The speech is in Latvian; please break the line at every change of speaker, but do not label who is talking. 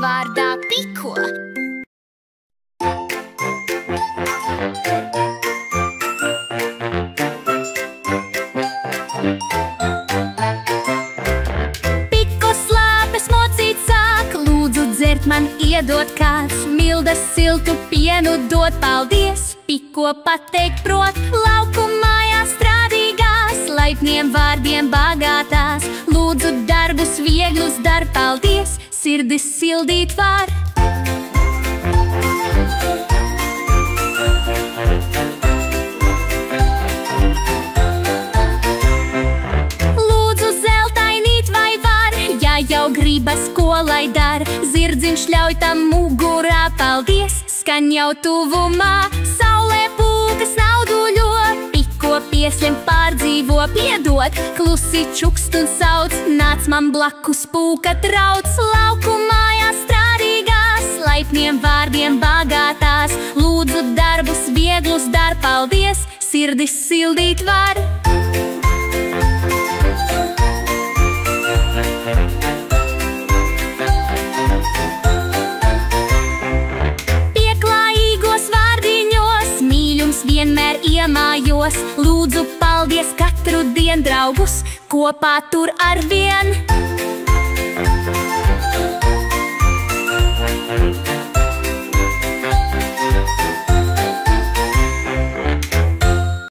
vārdā Piko. Piko slāpes mocīt sāk, lūdzu dzert man iedot kāds, milda siltu pienu dot, paldies. Piko pateikt prot, lauku mājās strādīgās, laipniem vārdiem bagātās, lūdzu darbus vieglus dar, paldies, sirdis sildīt var. Lūdzu zeltainīt vai var, ja jau gribas ko lai dar, zirdziņš ļauj tam mugurā, paldies, skan jau tuvumā, saulē pūkas nauduļo, Piko piesļem pārdzīvo, piedod, klusi čukst un sauc, nāc man blakus pūka trauc, lauku mājās strādīgās, laipniem vārdiem bagātās, lūdzu darbus vieglus dar, paldies, sirdis sildīt var. Vienmēr iemājos, lūdzu paldies katru dienu draugus, kopā tur arvien.